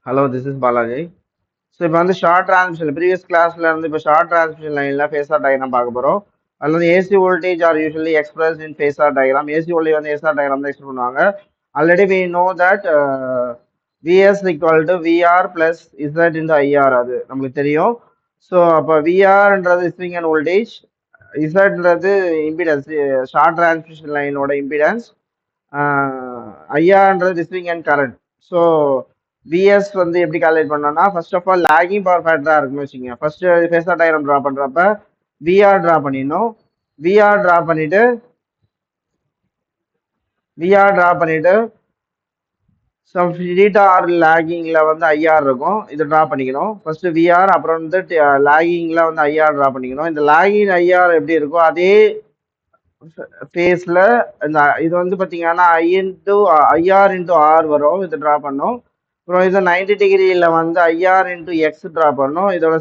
Hello, this is Balaji. So இப்போ வந்து short transmission previous கிளாஸ்ல இருந்து இப்போ ஷார்ட் டிரான்ஸ்மிஷன் லைனில் ஃபேஸார் டயக்ராம் பார்க்க போகிறோம். அதில் வந்து AC voltage are usually express in phasor diagram. AC voltage வந்து ஏசார் டயக்ராம் தான் எக்ஸ்பிரஸ் பண்ணுவாங்க. Already we know that VS equal to VR plus Z into IR, அது நம்மளுக்கு தெரியும். ஸோ அப்போ விஆர்ன்றது ரிசீவிங் அண்ட் வோல்டேஜ், இசட்ன்றது இம்பிடன்ஸ், ஷார்ட் டிரான்ஸ்மிஷன் லைனோட இம்பிடன்ஸ், ஐஆர்ன்றது receiving end current. So vs வந்து எப்படி கால்குலேட் பண்ணோம்னா, first of all lagging power ஃபேக்டராக இருக்குன்னு வச்சுக்கோங்க. ஃபர்ஸ்ட் ஃபேஸார் டயக்ராம் ட்ரா பண்ணுறப்ப விஆர் ட்ரா பண்ணிடணும். விஆர் ட்ரா பண்ணிட்டு சம் டீட்டா ஆர் லேகிங்ல வந்து ஐஆர் இருக்கும், இது ட்ரா பண்ணிக்கணும். ஃபர்ஸ்ட் விஆர், அப்புறம் வந்து லேகிங்ல வந்து ஐஆர் ட்ரா பண்ணிக்கணும். இந்த லேகிங் ஐஆர் எப்படி இருக்கோ அதே ஃபேஸ்ல இந்த இது வந்து பார்த்தீங்கன்னா ஐஆர் இன்டூ ஆர் வரும், இது ட்ரா பண்ணோம். அப்புறம் இது 90 டிகிரியில் வந்து ஐஆர் இன்டூ எக்ஸ் ட்ரா பண்ணோம். இதோட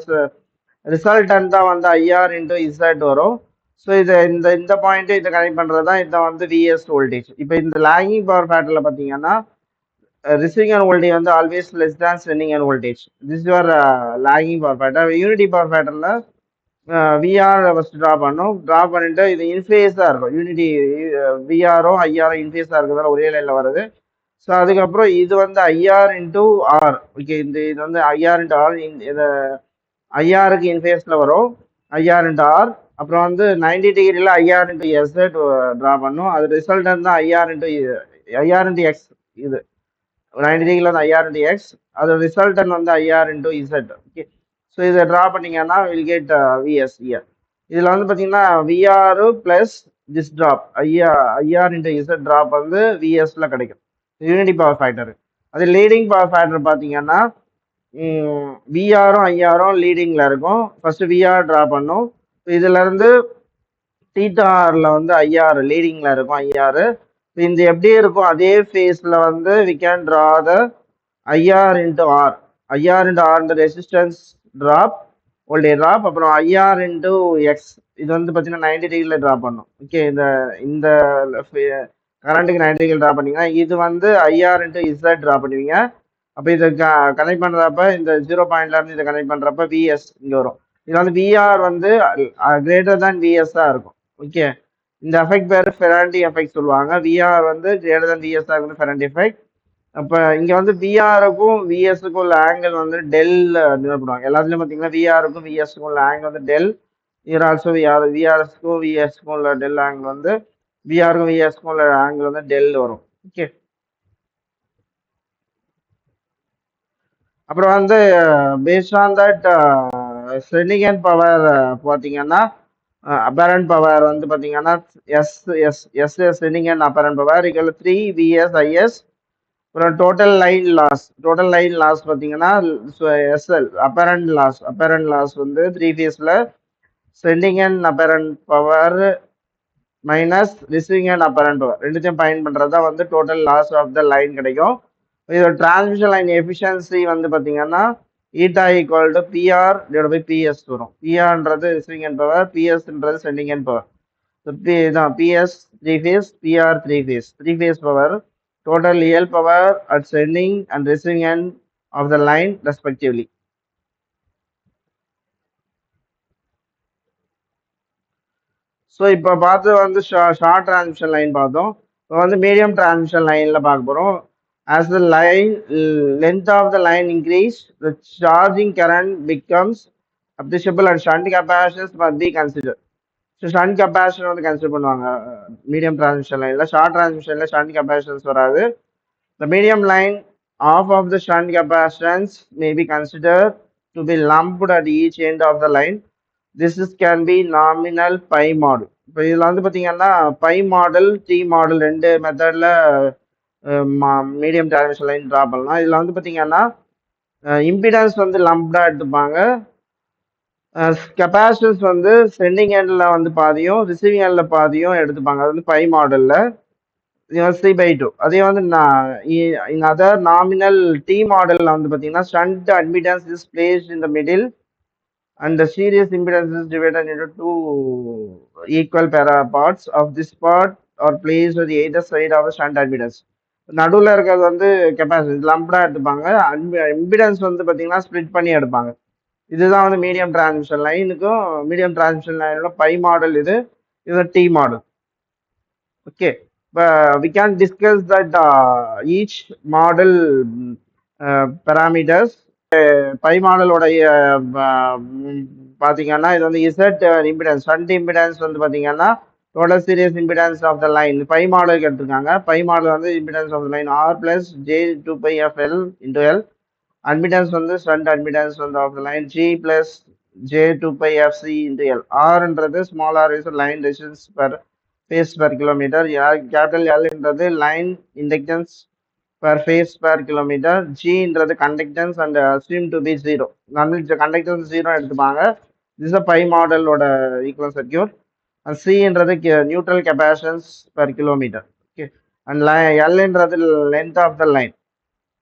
ரிசல்டன் தான் வந்து ஐஆர் இன்டூ இசட் வரும். ஸோ இதை இந்த பாயிண்ட்டு இதை கனெக்ட் பண்ணுறது தான் இதை வந்து விஎஸ் வோல்டேஜ். இப்போ இந்த லேகிங் பவர் ஃபேக்டரில் பார்த்தீங்கன்னா ரிசீவிங் அண்ட் வோல்டேஜ் வந்து always less than sending end voltage. This your lagging power factor. Unity power ஃபேக்டரில் விஆர் ஃபஸ்ட் ட்ரா பண்ணோம். ட்ரா பண்ணிட்டு இது இன்ஃபேஸாக இருக்கும். யூனிட்டி விஆரும் ஐஆரும் இன்ஃபேஸாக இருக்கிறதால ஒரே லைனில் வருது. ஸோ அதுக்கப்புறம் இது வந்து ஐஆர் இன்டூ ஆர். ஓகே, இது வந்து ஐஆர் இன்டூ ஆர், இது ஐஆருக்கு இன்ஃபேஸில் வரும், ஐஆர் இன்டூ ஆர். அப்புறம் வந்து 90 டிகிரியில் ஐஆர் இன்டூ எஸ்எட் ட்ரா பண்ணும். அது ரிசல்டன் தான் ஐஆர் இன்டூ எக்ஸ். இது 90 டிகிரியில் வந்து ஐஆர் இன்டூ எக்ஸ், அது ரிசல்டன் வந்து IR into Z. Okay, so இதை ட்ரா பண்ணிங்கன்னா வில் கெட் விஎஸ் இயர். இதில் வந்து பார்த்தீங்கன்னா VR plus this drop IR into Z drop வந்து விஎஸ்ல கிடைக்கும், யூனிட்டி பவர் ஃபேக்டர். அது லீடிங் பவர் ஃபேக்டர் பார்த்தீங்கன்னா விஆரும் ஐஆரும் லீடிங்கில் இருக்கும். ஃபர்ஸ்ட் விஆர் ட்ரா பண்ணும். இதுல இருந்து தீட்டாஆரில் வந்து ஐஆர் லீடிங்கில் இருக்கும், ஐஆர். இந்த எப்படி இருக்கும் அதே ஃபேஸில் வந்து we can draw the IR into R. IR into R இந்த ரெசிஸ்டன்ஸ் ட்ராப், வோல்டேஜ் ட்ராப். அப்புறம் ஐஆர் இன்டூ எக்ஸ், இது வந்து பார்த்தீங்கன்னா 90 டிகிரியில் ட்ரா பண்ணும். ஓகே, இந்த கரண்ட்டுக்கு 90 டிகிரி ட்ரா பண்ணிங்கன்னா இது வந்து ஐஆர் இன்டூ இசட் ட்ரா பண்ணுவீங்க. அப்போ இதை கனெக்ட் பண்ணுறப்ப இந்த 0 பாயிண்ட்லேருந்து இதை கனெக்ட் பண்ணுறப்ப விஎஸ் இங்கே வரும். இதில் வந்து விஆர் வந்து கிரேட்டர் தான் விஎஸ்ஸாக இருக்கும். ஓகே, இந்த எஃபெக்ட் பேர் ஃபெரான்டி எஃபெக்ட் சொல்லுவாங்க. விஆர் வந்து கிரேட்டர் தான் விஎஸ்ஸாக இருக்குது, ஃபெரான்டி எஃபெக்ட். அப்போ இங்கே வந்து விஆருக்கும் விஎஸ்ஸுக்கும் உள்ள ஆங்கிள் வந்து டெல் பண்ணுவாங்க. எல்லாத்துலேயும் பார்த்தீங்கன்னா விஆருக்கும் விஎஸ்க்கும் உள்ள ஆங்கிள் வந்து டெல். இயர் ஆல்சோ விஆர்எஸ்க்கும் விஎஸ்க்கும் உள்ள டெல் ஆங்கிள் வந்து விஆருக்கும் விஎஸ்க்கும் உள்ள ஆங்கிள் வந்து டெல் வரும். ஓகே, அப்புறம் வந்து based on that sending end power பார்த்தீங்கன்னா அப்பரண்ட் பவர் வந்து பார்த்தீங்கன்னா S sending end apparent power equal 3 VS IS. அப்புறம் டோட்டல் லைன் லாஸ் பார்த்தீங்கன்னா எஸ்எல் அப்பரண்ட் லாஸ் வந்து 3 ஃபேஸில் sending end apparent power minus receiving end apparent power ரெண்டுத்தையும் பயன் பண்ணுறது தான் வந்து total loss of the line கிடைக்கும். இதோட டிரான்ஸ்மிஷன் லைன் எஃபிஷியன்சி வந்து பார்த்தீங்கன்னா eta equal to PR divide by PS வரும். பிஆர்ன்றது ரிசீவிங் அண்ட் பவர், பிஎஸ்ன்றது சென்டிங் அண்ட் பவர். தான் PS 3 phase, PR 3 phase power, total real power at sending and receiving end of the line respectively. So இப்போ பார்த்து வந்து short transmission line பார்த்தோம். இப்போ வந்து medium transmission லைனில் பார்க்க போகிறோம். As the line length of the line increase, the charging current becomes appreciable and shunt capacitors must be considered. So shunt capacitor வந்து கன்சிடர் பண்ணுவாங்க மீடியம் டிரான்ஸ்மிஷன் லைனில். ஷார்ட் டிரான்ஸ்மிஷனில் ஷண்ட் கெப்பாசிட்டர்ஸ் வராது. The medium line of the shunt capacitance may be considered to be lumped at each end of the line. Can be nominal pi model. இப்போ இதில் வந்து பார்த்தீங்கன்னா pi model, D model ரெண்டு மெத்தடில் medium transmission line draw பண்ணலாம். இதில் வந்து பார்த்தீங்கன்னா இம்பிடன்ஸ் வந்து லம்ப்டாக எடுத்துப்பாங்க. கெப்பாசிட்டன்ஸ் வந்து சென்டிங் எண்டில் வந்து பாதியும் ரிசீவிங் எண்டில் பாதியும் எடுத்துப்பாங்க. அது வந்து பை மாடலில் 3/2. அதே வந்து in other nominal T model வந்து பார்த்தீங்கன்னா shunt admittance is placed in the middle and the series impedance is divided into two equal parts. Of this part are placed on the either side of the shunt admittance. நடுவுல இருக்கிறது வந்து capacitance lambda எடுத்துப்பாங்க. Impedance வந்து பார்த்தீங்கன்னா, split பண்ணி எடுப்பாங்க. இதுதான் வந்து மீடியம் டிரான்ஸ்மிஷன் லைனுக்கும் மீடியம் டிரான்ஸ்மிஷன் லைனோட பை மாடல் இது. இது T model. Okay. We can discuss that each model parameters. Pi மாடலோடைய பார்த்தீங்கன்னா இது வந்து இசட் இம்பிடன்ஸ் ஷண்ட் இம்பிடன்ஸ் வந்து பார்த்தீங்கன்னா total series impedance of the line pi மாடலுக்கு எடுத்திருக்காங்க. பை மாடல் வந்து impedance of the line R plus J two pi F L into L. Admittance வந்து ஷண்ட் அட்மிட்டன்ஸ் வந்து of the line G plus J two pi F C into L. ஆர்ன்றது small R is line resistance per phase per kilometre. Capital எல்ன்றது line inductance per phase per kilometer. Gன்றது conductance and assumed to be 0. நம்மளுக்கு conductance 0 எடுத்துப்பாங்க. This is a pi model ஓட equivalent circuit. And Cன்றது neutral capacitance per kilometer. Okay. And Lன்றது length of the line.